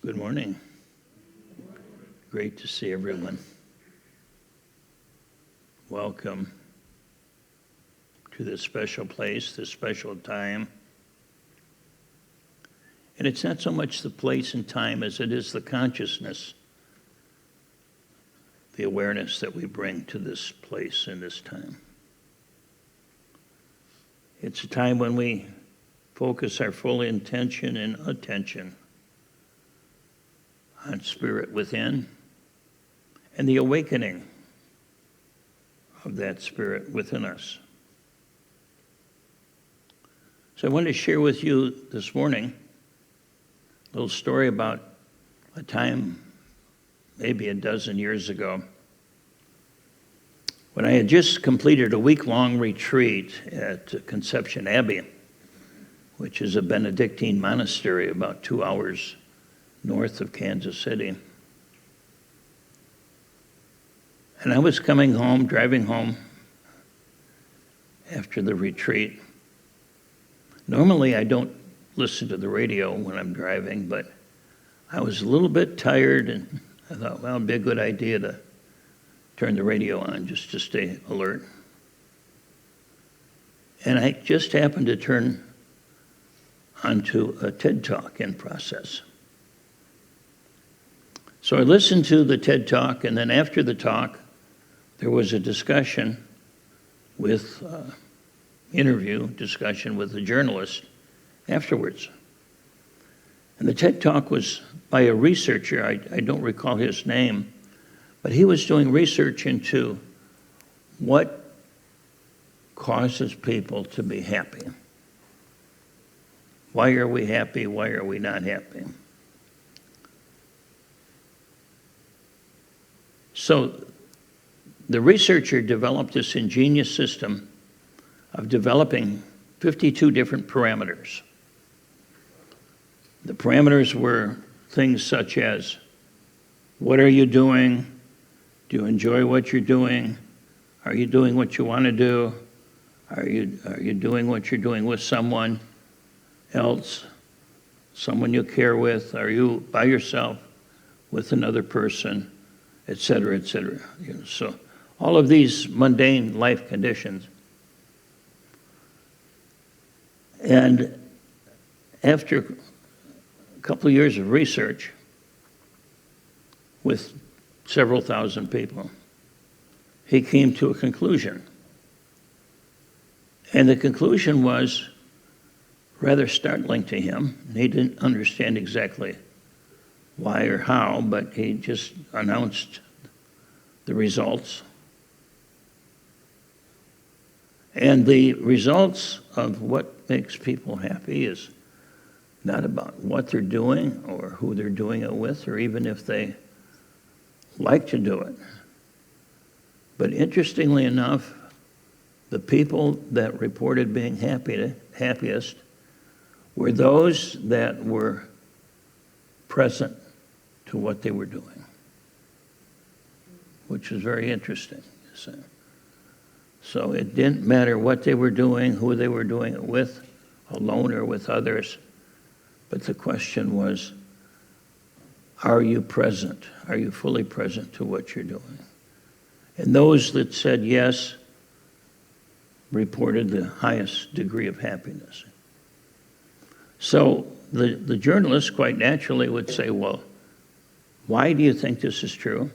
Good morning. Great to see everyone. Welcome to this special place, this special time. And it's not so much the place and time as it is the consciousness, the awareness that we bring to this place and this time. It's a time when we focus our full intention and attention on spirit within and the awakening of that spirit within us. So I want to share with you this morning a little story about a time maybe a dozen years ago when I had just completed a week-long retreat at Conception Abbey, which is a Benedictine monastery about 2 hours north of Kansas City. And I was coming home, driving home after the retreat. Normally I don't listen to the radio when I'm driving, but I was a little bit tired and I thought, well, it'd be a good idea to turn the radio on just to stay alert. And I just happened to turn onto a TED Talk in process. So I listened to the TED Talk, and then after the talk, there was a discussion with, interview discussion with a journalist afterwards. And the TED Talk was by a researcher, I don't recall his name, but he was doing research into what causes people to be happy. Why are we happy? Why are we not happy? So the researcher developed this ingenious system of developing 52 different parameters. The parameters were things such as, what are you doing? Do you enjoy what you're doing? Are you doing what you want to do? Are you doing what you're doing with someone else, someone you care with? Are you by yourself with another person, et cetera, et cetera? So all of these mundane life conditions. And after a couple of years of research with several thousand people, he came to a conclusion. And the conclusion was rather startling to him. He didn't understand exactly why or how, but he just announced the results. And the results of what makes people happy is not about what they're doing or who they're doing it with, or even if they like to do it. But interestingly enough, the people that reported being happiest were those that were present to what they were doing, which is very interesting. So it didn't matter what they were doing, who they were doing it with, alone or with others, but the question was, are you present? Are you fully present to what you're doing? And those that said yes reported the highest degree of happiness. So the journalist quite naturally would say, well, why do you think this is true?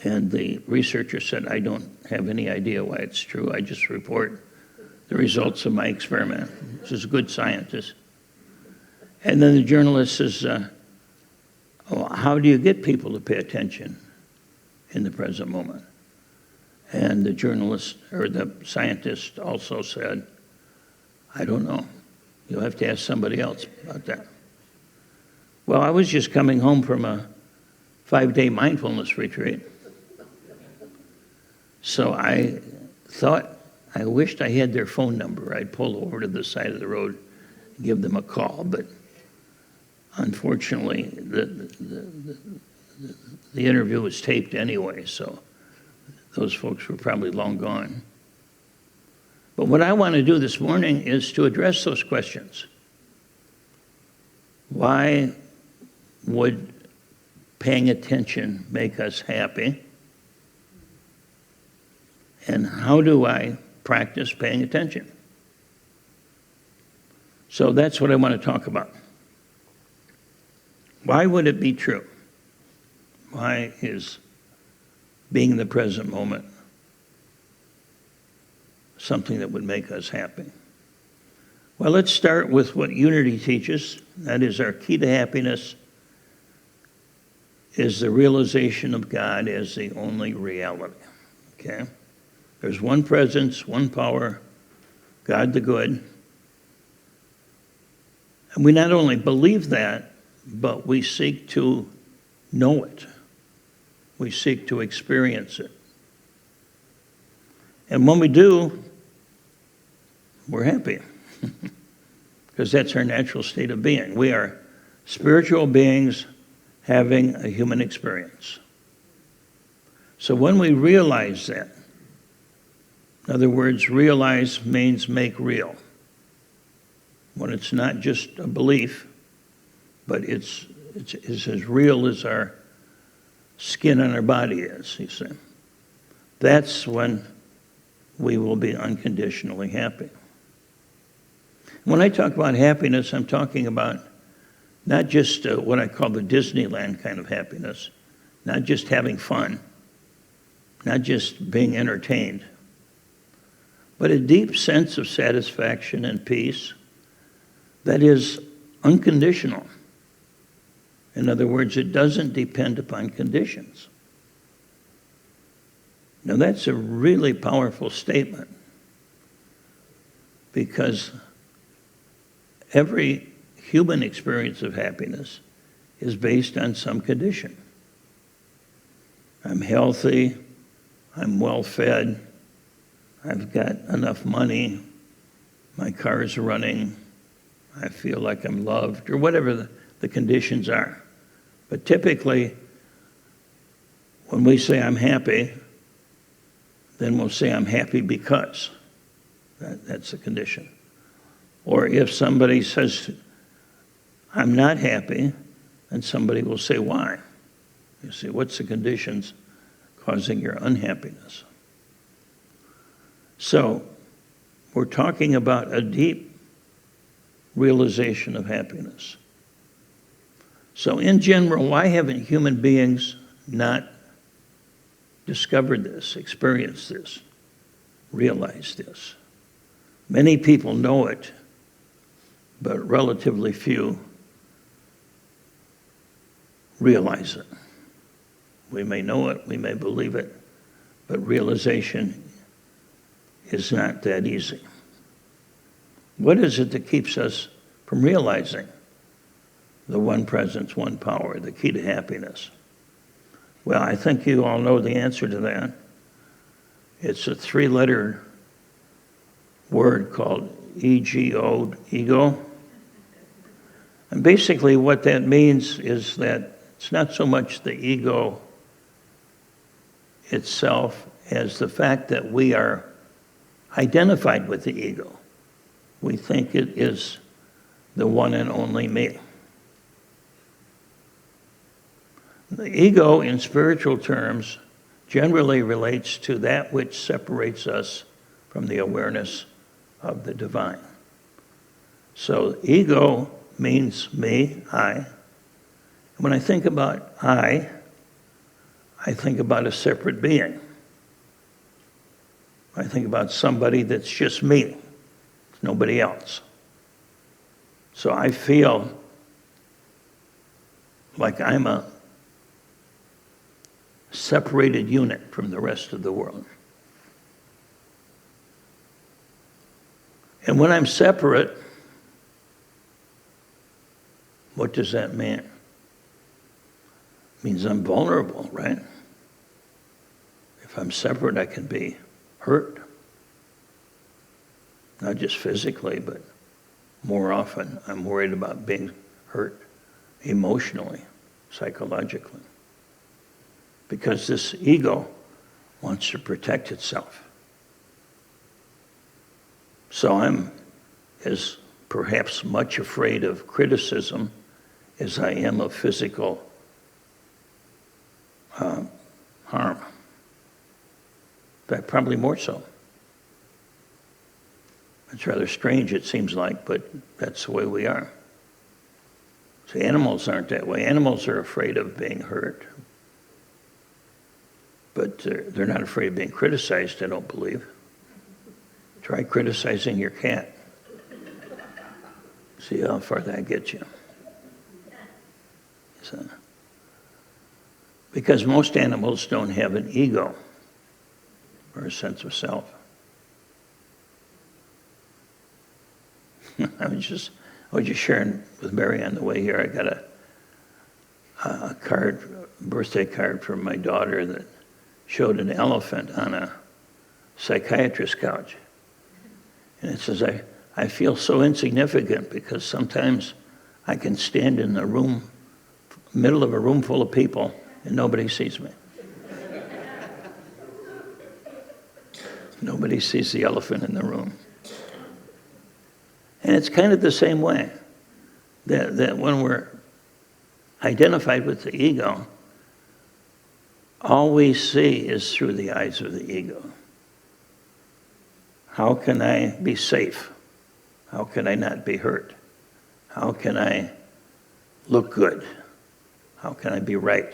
And the researcher said, I don't have any idea why it's true. I just report the results of my experiment. This is a good scientist. And then the journalist says, well, how do you get people to pay attention in the present moment? And the journalist, or the scientist also said, I don't know. You'll have to ask somebody else about that. Well, I was just coming home from a 5-day mindfulness retreat. So I thought, I wished I had their phone number. I'd pull over to the side of the road and give them a call. But unfortunately, the interview was taped anyway, so those folks were probably long gone. But what I want to do this morning is to address those questions. Why would paying attention make us happy? And how do I practice paying attention? So that's what I want to talk about. Why would it be true? Why is being in the present moment something that would make us happy? Well, let's start with what unity teaches. That is, our key to happiness is the realization of God as the only reality. Okay? There's one presence, one power, God the good. And we not only believe that, but we seek to know it. We seek to experience it. And when we do, we're happy. Because that's our natural state of being. We are spiritual beings having a human experience. So when we realize that, in other words, realize means make real. When it's not just a belief, but it's as real as our skin on our body is, you see. That's when we will be unconditionally happy. When I talk about happiness, I'm talking about not just what I call the Disneyland kind of happiness, not just having fun, not just being entertained, but a deep sense of satisfaction and peace that is unconditional. In other words, it doesn't depend upon conditions. Now, that's a really powerful statement because every human experience of happiness is based on some condition. I'm healthy, I'm well-fed, I've got enough money, my car is running, I feel like I'm loved, or whatever the conditions are. But typically, when we say I'm happy, then we'll say I'm happy because. That's the condition. Or if somebody says, I'm not happy, then somebody will say, why? You see, what's the conditions causing your unhappiness? So, we're talking about a deep realization of happiness. So in general, why haven't human beings not discovered this, experienced this, realized this? Many people know it, but relatively few realize it. We may know it, we may believe it, but realization is not that easy. What is it that keeps us from realizing the one presence, one power, the key to happiness? Well, I think you all know the answer to that. It's a three-letter word called EGO, ego. And basically what that means is that it's not so much the ego itself as the fact that we are identified with the ego. We think it is the one and only me. The ego, in spiritual terms, generally relates to that which separates us from the awareness of the divine. So ego means me, I. When I think about I think about a separate being. I think about somebody that's just me, nobody else. So I feel like I'm a separated unit from the rest of the world. And when I'm separate, what does that mean? It means I'm vulnerable, right? If I'm separate, I can be hurt. Not just physically, but more often I'm worried about being hurt emotionally, psychologically. Because this ego wants to protect itself. So I'm as perhaps much afraid of criticism as I am of physical harm. In fact, probably more so. It's rather strange, it seems like, but that's the way we are. See, animals aren't that way. Animals are afraid of being hurt, but they're not afraid of being criticized, I don't believe. Try criticizing your cat. See how far that gets you. So, because most animals don't have an ego or a sense of self. I was just sharing with Mary on the way here. I got a birthday card from my daughter that showed an elephant on a psychiatrist's couch. And it says, I feel so insignificant because sometimes I can stand in the room, middle of a room full of people, and nobody sees me. Nobody sees the elephant in the room. And it's kind of the same way, that when we're identified with the ego, all we see is through the eyes of the ego. How can I be safe? How can I not be hurt? How can I look good? How can I be right?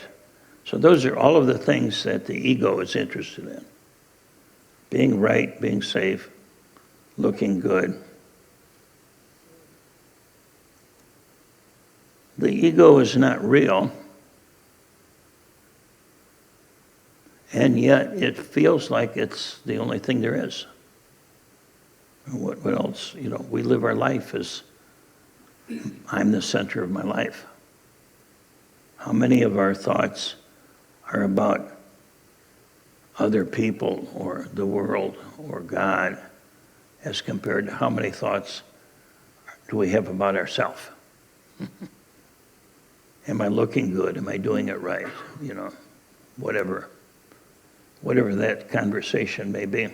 So those are all of the things that the ego is interested in. Being right, being safe, looking good. The ego is not real, and yet it feels like it's the only thing there is. What else? We live our life as I'm the center of my life. How many of our thoughts are about other people or the world or God as compared to how many thoughts do we have about ourselves? Am I looking good? Am I doing it right? Whatever that conversation may be.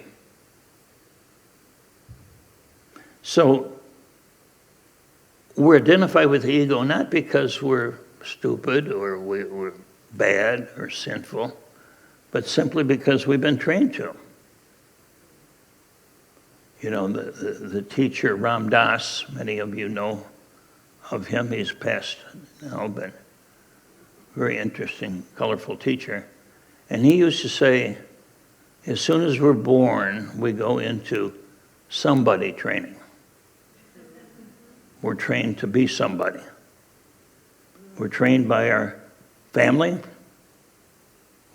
So we're identified with the ego not because we're stupid or we're bad or sinful, but simply because we've been trained to. The teacher Ram Dass, many of you know of him. He's passed now, but very interesting, colorful teacher. And he used to say, as soon as we're born, we go into somebody training. We're trained to be somebody. We're trained by our family.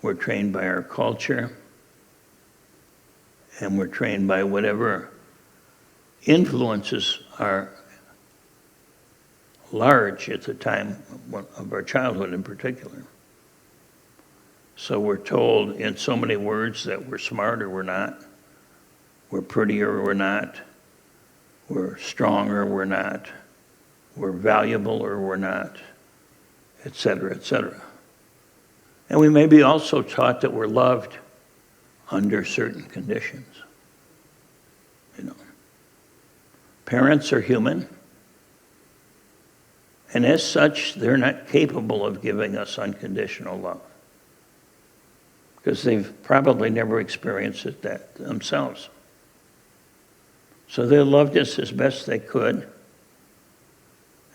We're trained by our culture. And we're trained by whatever influences are large at the time of our childhood in particular. So we're told in so many words that we're smart or we're not, we're prettier or we're not, we're strong or we're not, we're valuable or we're not, et cetera, et cetera. And we may be also taught that we're loved under certain conditions. Parents are human, and as such, they're not capable of giving us unconditional love because they've probably never experienced it that themselves. So they loved us as best they could,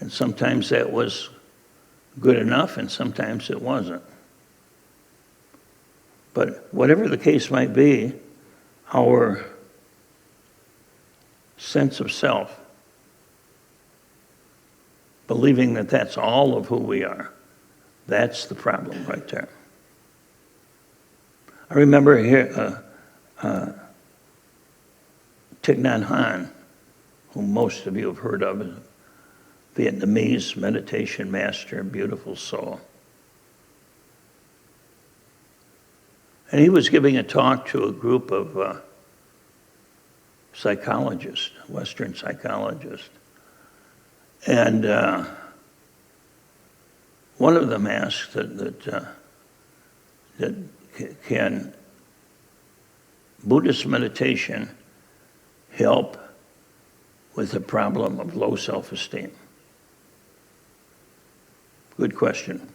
and sometimes that was good enough, and sometimes it wasn't. But whatever the case might be, our sense of self, believing that that's all of who we are, that's the problem right there. I remember here Thich Nhat Hanh, whom most of you have heard of, a Vietnamese meditation master, beautiful soul. And he was giving a talk to a group of psychologists, Western psychologists. And one of them asked that can Buddhist meditation help with the problem of low self-esteem? Good question.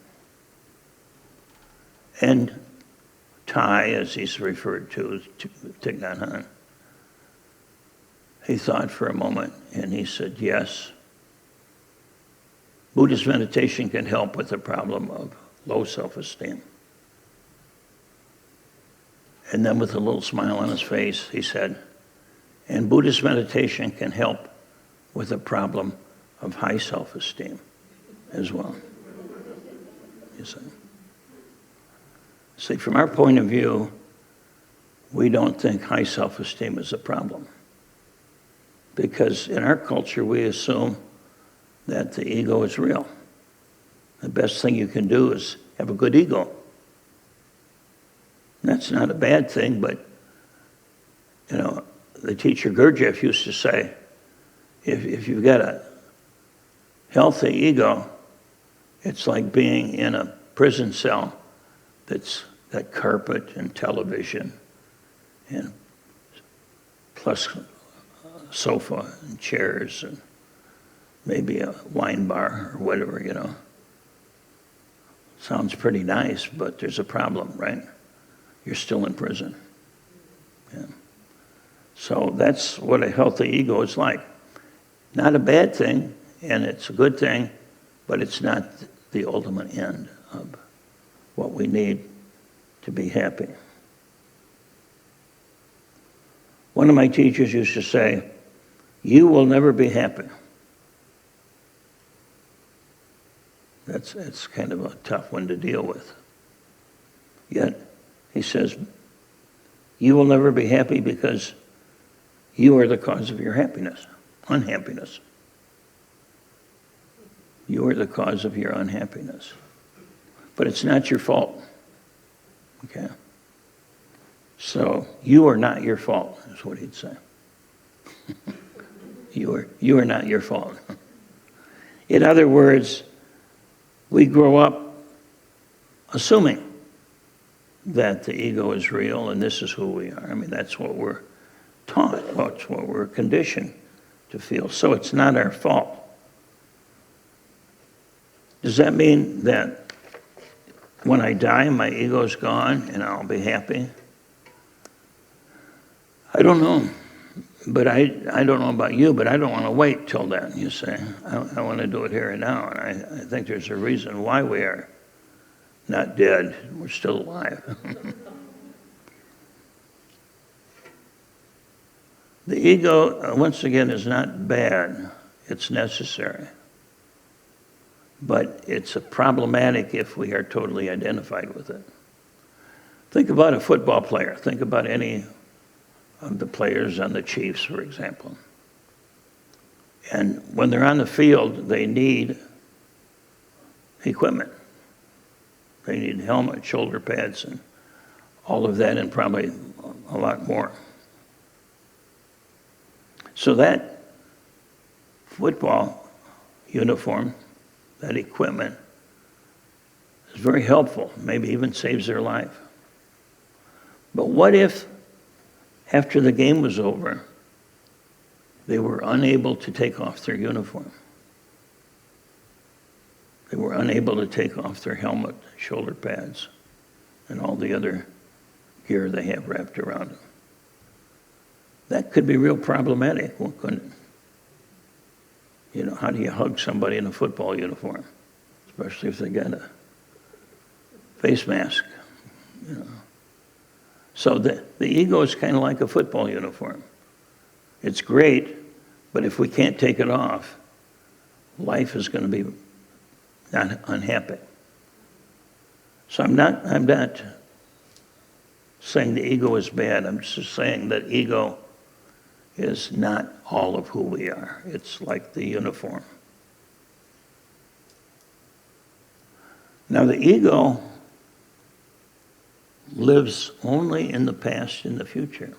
And Thai, as he's referred to, Thich Nhat Hanh, he thought for a moment and he said, yes, Buddhist meditation can help with the problem of low self-esteem. And then with a little smile on his face, he said, and Buddhist meditation can help with the problem of high self-esteem as well. You see, from our point of view, we don't think high self-esteem is a problem. Because in our culture, we assume that the ego is real. The best thing you can do is have a good ego. That's not a bad thing, but, you know, the teacher Gurdjieff used to say, if you've got a healthy ego, it's like being in a prison cell that's got carpet and television and plus sofa and chairs and maybe a wine bar or whatever, you know. Sounds pretty nice, but there's a problem, right? You're still in prison. Yeah. So that's what a healthy ego is like. Not a bad thing, and it's a good thing, but it's not the ultimate end of what we need to be happy. One of my teachers used to say, you will never be happy. That's kind of a tough one to deal with. Yet, he says, you will never be happy because you are the cause of your unhappiness. You are the cause of your unhappiness. But it's not your fault. Okay? So, you are not your fault, is what he'd say. You are not your fault. In other words, we grow up assuming that the ego is real and this is who we are. I mean, that's what we're taught. That's what we're conditioned to feel. So it's not our fault. Does that mean that when I die, my ego's gone and I'll be happy? I don't know. But I don't know about you, but I don't want to wait till then, you say. I want to do it here and now. And I think there's a reason why we are not dead. We're still alive. The ego, once again, is not bad. It's necessary. But it's problematic if we are totally identified with it. Think about a football player. Think about any of the players on the Chiefs, for example. And when they're on the field, they need equipment. They need helmet, shoulder pads, and all of that, and probably a lot more. So that football uniform, that equipment, is very helpful, maybe even saves their life. But what if, after the game was over, they were unable to take off their uniform? They were unable to take off their helmet, shoulder pads, and all the other gear they have wrapped around them. That could be real problematic, couldn't it? You know, how do you hug somebody in a football uniform, especially if they got a face mask, you know? So the ego is kind of like a football uniform. It's great, but if we can't take it off, life is going to be not unhappy. So I'm not saying the ego is bad. I'm just saying that ego is not all of who we are. It's like the uniform. Now the ego lives only in the past and the future.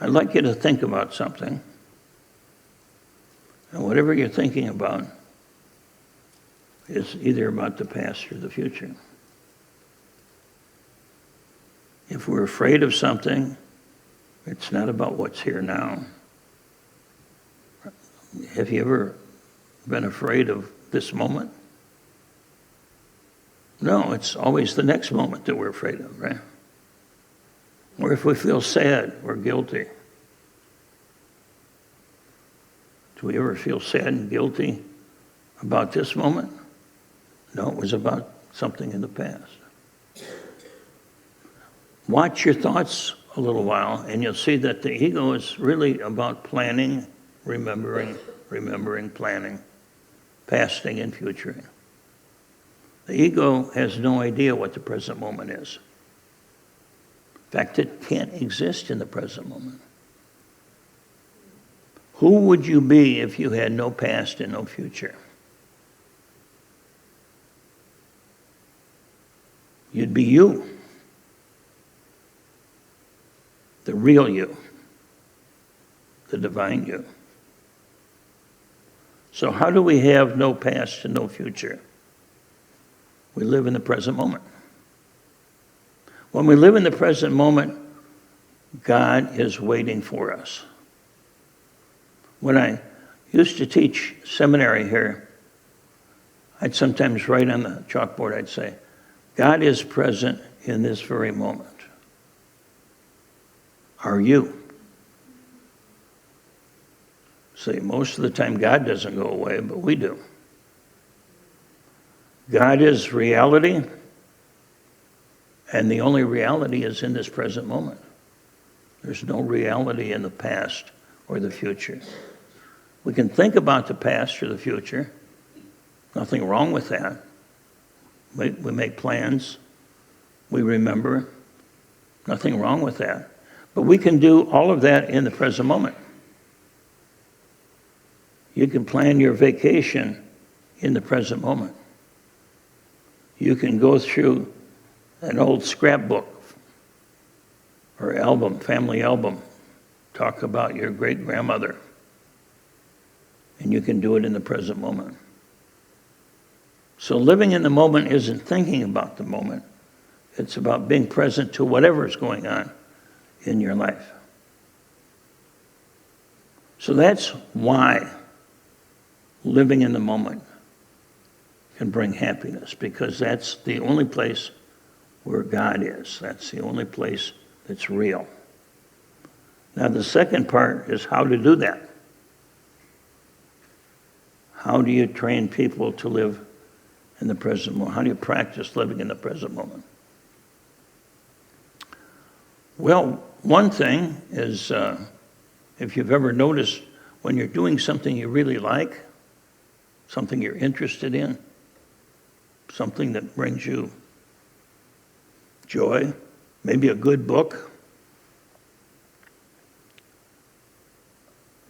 I'd like you to think about something. And whatever you're thinking about is either about the past or the future. If we're afraid of something, it's not about what's here now. Have you ever been afraid of this moment? No, it's always the next moment that we're afraid of, right? Or if we feel sad or guilty. Do we ever feel sad and guilty about this moment? No, it was about something in the past. Watch your thoughts a little while, and you'll see that the ego is really about planning, remembering, planning, pasting, and futuring. The ego has no idea what the present moment is. In fact, it can't exist in the present moment. Who would you be if you had no past and no future? You'd be you. The real you. The divine you. So how do we have no past and no future? We live in the present moment. When we live in the present moment, God is waiting for us. When I used to teach seminary here, I'd sometimes write on the chalkboard, I'd say, God is present in this very moment. Are you? See, most of the time God doesn't go away, but we do. God is reality, and the only reality is in this present moment. There's no reality in the past or the future. We can think about the past or the future. Nothing wrong with that. We make plans. We remember. Nothing wrong with that. But we can do all of that in the present moment. You can plan your vacation in the present moment. You can go through an old scrapbook or album, family album, talk about your great-grandmother, and you can do it in the present moment. So living in the moment isn't thinking about the moment. It's about being present to whatever is going on in your life. So that's why living in the moment can bring happiness, because that's the only place where God is. That's the only place that's real. Now the second part is how to do that. How do you train people to live in the present moment? How do you practice living in the present moment? Well, one thing is, if you've ever noticed, when you're doing something you really like, something you're interested in, something that brings you joy, maybe a good book,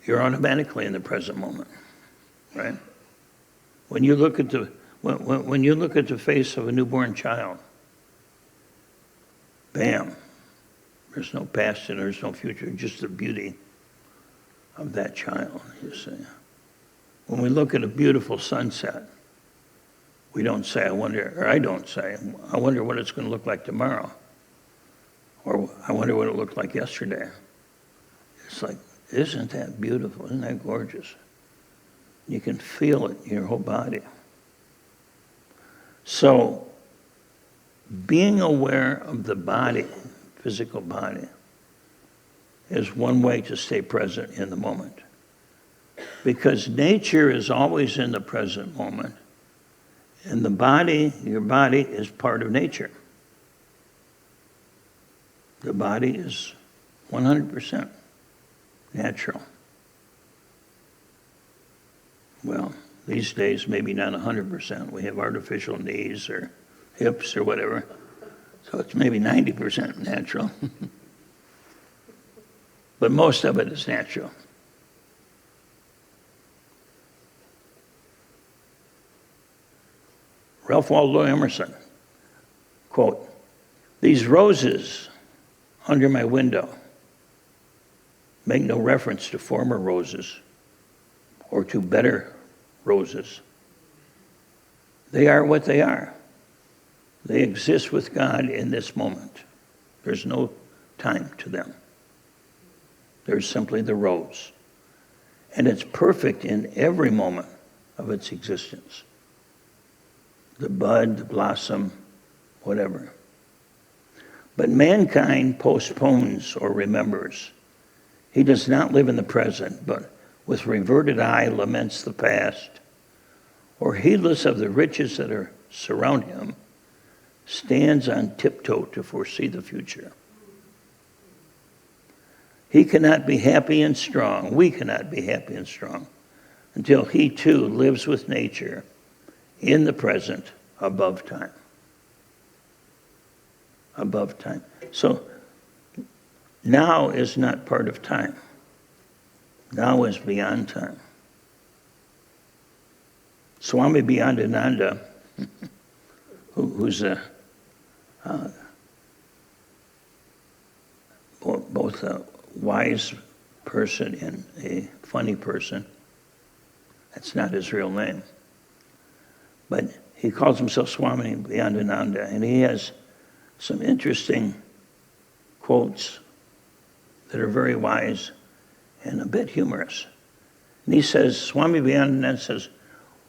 you're automatically in the present moment, right? When you look at when you look at the face of a newborn child, bam, there's no past and there's no future, just the beauty of that child, you see. When we look at a beautiful sunset, we don't say, I don't say, I wonder what it's going to look like tomorrow. Or I wonder what it looked like yesterday. It's like, isn't that beautiful? Isn't that gorgeous? You can feel it in your whole body. So, being aware of the body, physical body, is one way to stay present in the moment. Because nature is always in the present moment. And the body, your body, is part of nature. The body is 100% natural. Well, these days, maybe not 100%. We have artificial knees or hips or whatever. So it's maybe 90% natural. But most of it is natural. Ralph Waldo Emerson, quote, "These roses under my window make no reference to former roses or to better roses. They are what they are. They exist with God in this moment. There's no time to them. There's simply the rose. And it's perfect in every moment of its existence. The bud, the blossom, whatever. But mankind postpones or remembers. He does not live in the present, but with reverted eye laments the past, or heedless of the riches that surround him, stands on tiptoe to foresee the future. He cannot be happy and strong, we cannot be happy and strong, until he too lives with nature in the present, above time. Above time. So now is not part of time. Now is beyond time. Swami Beyondananda, who's both a wise person and a funny person. That's not his real name. But he calls himself Swami Beyondananda, and he has some interesting quotes that are very wise and a bit humorous. And he says, Swami Beyondananda says,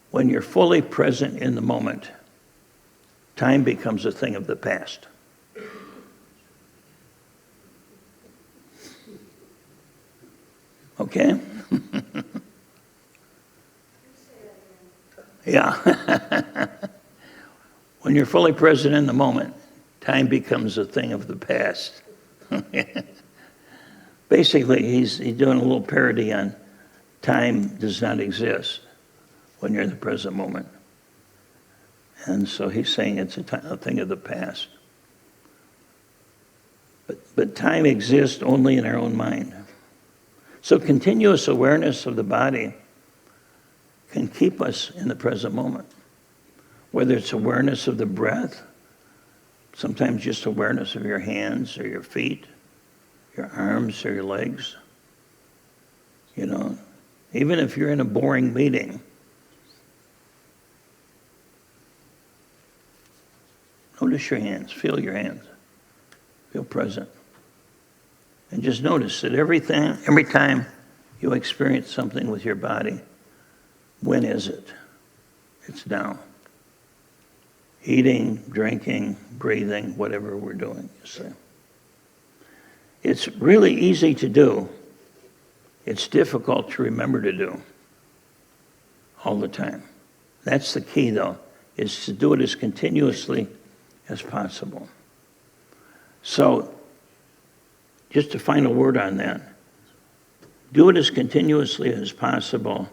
when you're fully present in the moment, time becomes a thing of the past. Okay? Yeah. When you're fully present in the moment, time becomes a thing of the past. Basically, he's doing a little parody on time does not exist when you're in the present moment. And so he's saying it's a thing of the past. But time exists only in our own mind. So continuous awareness of the body can keep us in the present moment. Whether it's awareness of the breath, sometimes just awareness of your hands or your feet, your arms or your legs. You know, even if you're in a boring meeting, notice your hands, feel your hands, feel present. And just notice that every time you experience something with your body, when is it? It's now. Eating, drinking, breathing, whatever we're doing, you see. It's really easy to do. It's difficult to remember to do all the time. That's the key, though, is to do it as continuously as possible. So, just a final word on that. Do it as continuously as possible.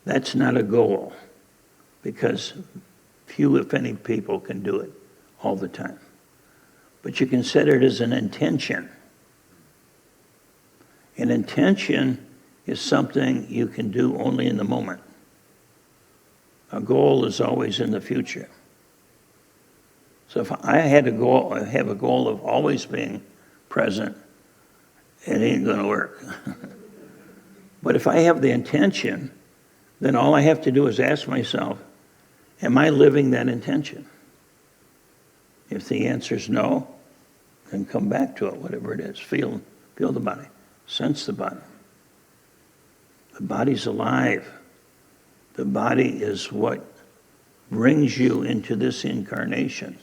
That's not a goal, because few, if any, people can do it all the time. But you can set it as an intention. An intention is something you can do only in the moment. A goal is always in the future. So if I have a goal of always being present, it ain't going to work. But if I have the intention, then all I have to do is ask myself, am I living that intention? If the answer is no, then come back to it, whatever it is. Feel the body. Sense the body. The body's alive. The body is what brings you into this incarnation.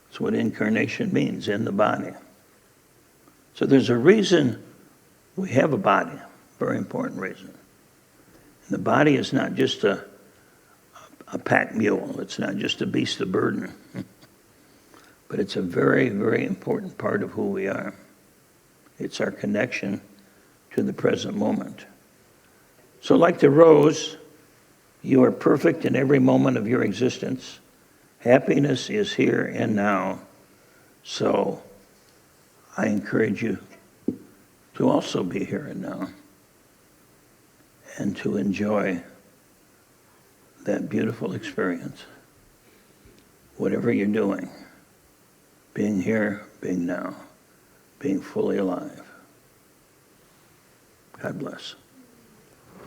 That's what incarnation means, in the body. So there's a reason we have a body, very important reason. And the body is not just a pack mule. It's not just a beast of burden. But it's a very, very important part of who we are. It's our connection to the present moment. So like the rose, you are perfect in every moment of your existence. Happiness is here and now. So I encourage you to also be here and now and to enjoy that beautiful experience. Whatever you're doing, being here, being now, being fully alive. God bless.